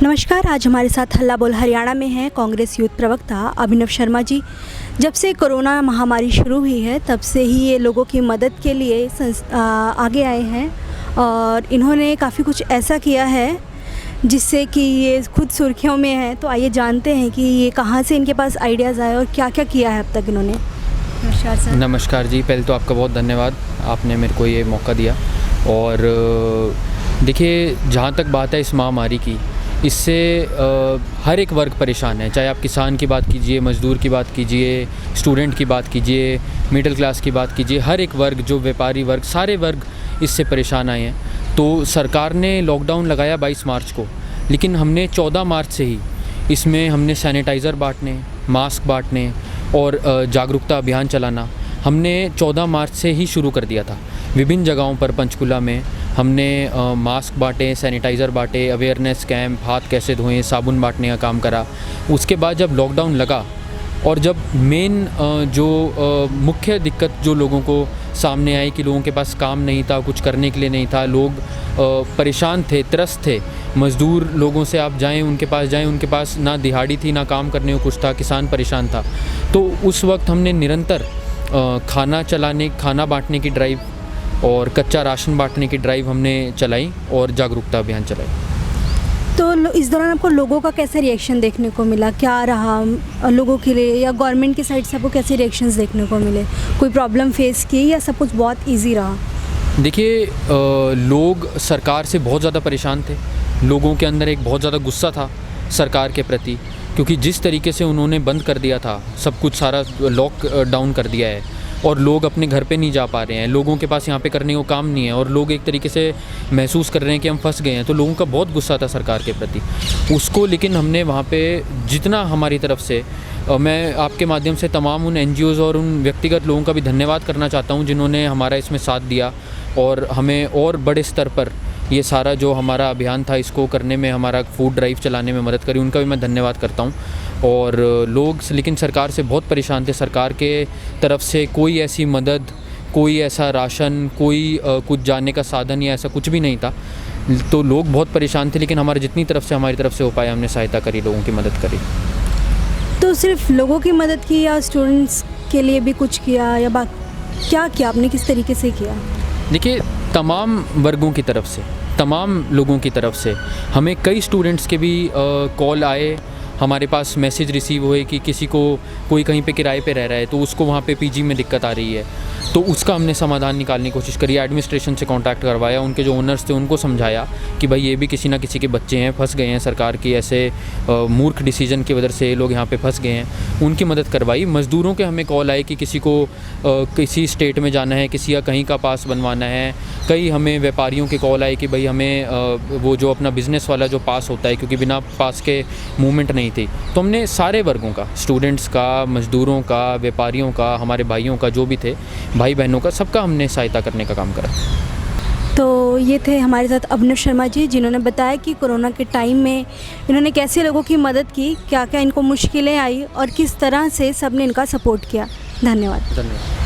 नमस्कार। आज हमारे साथ हल्ला बोल हरियाणा में हैं कांग्रेस यूथ प्रवक्ता अभिनव शर्मा जी। जब से कोरोना महामारी शुरू हुई है तब से ही ये लोगों की मदद के लिए आगे आए हैं और इन्होंने काफ़ी कुछ ऐसा किया है जिससे कि ये खुद सुर्खियों में है। तो आइए जानते हैं कि ये कहाँ से इनके पास आइडियाज़ आए और क्या क्या किया है अब तक इन्होंने। नमस्कार सर। नमस्कार जी, पहले तो आपका बहुत धन्यवाद, आपने मेरे को ये मौका दिया। और देखिए, जहाँ तक बात है इस महामारी की, इससे हर एक वर्ग परेशान है। चाहे आप किसान की बात कीजिए, मज़दूर की बात कीजिए, स्टूडेंट की बात कीजिए, मिडिल क्लास की बात कीजिए, हर एक वर्ग, जो व्यापारी वर्ग, सारे वर्ग इससे परेशान आए हैं। तो सरकार ने लॉकडाउन लगाया 22 मार्च को, लेकिन हमने 14 मार्च से ही इसमें हमने सैनिटाइज़र बांटने, मास्क बांटने और जागरूकता अभियान चलाना हमने 14 मार्च से ही शुरू कर दिया था। विभिन्न जगहों पर पंचकुला में हमने मास्क बांटे, सैनिटाइज़र बांटे, अवेयरनेस कैंप, हाथ कैसे धोएं, साबुन बांटने का काम करा। उसके बाद जब लॉकडाउन लगा और जब मेन जो मुख्य दिक्कत जो लोगों को सामने आई कि लोगों के पास काम नहीं था, कुछ करने के लिए नहीं था, लोग परेशान थे, त्रस्त थे। मज़दूर लोगों से आप जाएं, उनके पास ना दिहाड़ी थी, ना काम करने को कुछ था, किसान परेशान था। तो उस वक्त हमने निरंतर खाना बांटने की ड्राइव और कच्चा राशन बांटने की ड्राइव हमने चलाई और जागरूकता अभियान चलाई। तो इस दौरान आपको लोगों का कैसे रिएक्शन देखने को मिला? क्या रहा लोगों के लिए, या गवर्नमेंट की साइड से आपको कैसे रिएक्शंस देखने को मिले? कोई प्रॉब्लम फेस की या सब कुछ बहुत ईजी रहा? देखिए, लोग सरकार से बहुत ज़्यादा परेशान थे। लोगों के अंदर एक बहुत ज़्यादा गुस्सा था सरकार के प्रति, क्योंकि जिस तरीके से उन्होंने बंद कर दिया था सब कुछ, सारा लॉक डाउन कर दिया है और लोग अपने घर पे नहीं जा पा रहे हैं, लोगों के पास यहाँ पे करने को काम नहीं है और लोग एक तरीके से महसूस कर रहे हैं कि हम फंस गए हैं। तो लोगों का बहुत गुस्सा था सरकार के प्रति उसको, लेकिन हमने वहाँ पे जितना हमारी तरफ से, मैं आपके माध्यम से तमाम उन NGOs और उन व्यक्तिगत लोगों का भी धन्यवाद करना चाहता हूँ जिन्होंने हमारा इसमें साथ दिया और हमें और बड़े स्तर पर ये सारा जो हमारा अभियान था इसको करने में, हमारा फूड ड्राइव चलाने में मदद करी, उनका भी मैं धन्यवाद करता हूँ। और लोग लेकिन सरकार से बहुत परेशान थे। सरकार के तरफ से कोई ऐसी मदद, कोई ऐसा राशन, कोई कुछ जाने का साधन या ऐसा कुछ भी नहीं था। तो लोग बहुत परेशान थे, लेकिन हमारी तरफ से हो पाया, हमने सहायता करी, लोगों की मदद करी। तो सिर्फ लोगों की मदद की या स्टूडेंट्स के लिए भी कुछ किया, या क्या किया आपने, किस तरीके से किया? देखिए, तमाम वर्गों की तरफ से, तमाम लोगों की तरफ से हमें कई स्टूडेंट्स के भी कॉल आए, हमारे पास मैसेज रिसीव हुए कि किसी को, कोई कहीं पे किराए पे रह रहा है तो उसको वहाँ पे PG में दिक्कत आ रही है, तो उसका हमने समाधान निकालने की कोशिश करी। एडमिनिस्ट्रेशन से कांटेक्ट करवाया, उनके जो ओनर्स थे उनको समझाया कि भाई ये भी किसी ना किसी के बच्चे हैं, फंस गए हैं सरकार की ऐसे मूर्ख डिसीजन की वजह से ये लोग यहाँ पे फंस गए हैं, उनकी मदद करवाई। मज़दूरों के हमें कॉल आए कि किसी को किसी स्टेट में जाना है, किसी का कहीं का पास बनवाना है। कई हमें व्यापारियों के कॉल आए कि भाई हमें वो जो अपना बिज़नेस वाला जो पास होता है, क्योंकि बिना पास के मूवमेंट नहीं थी। तो हमने सारे वर्गों का, स्टूडेंट्स का, मज़दूरों का, व्यापारियों का, हमारे भाइयों का, जो भी थे भाई बहनों का, सबका हमने सहायता करने का काम करा। तो ये थे हमारे साथ अभिनव शर्मा जी, जिन्होंने बताया कि कोरोना के टाइम में इन्होंने कैसे लोगों की मदद की, क्या क्या इनको मुश्किलें आई और किस तरह से सबने इनका सपोर्ट किया। धन्यवाद।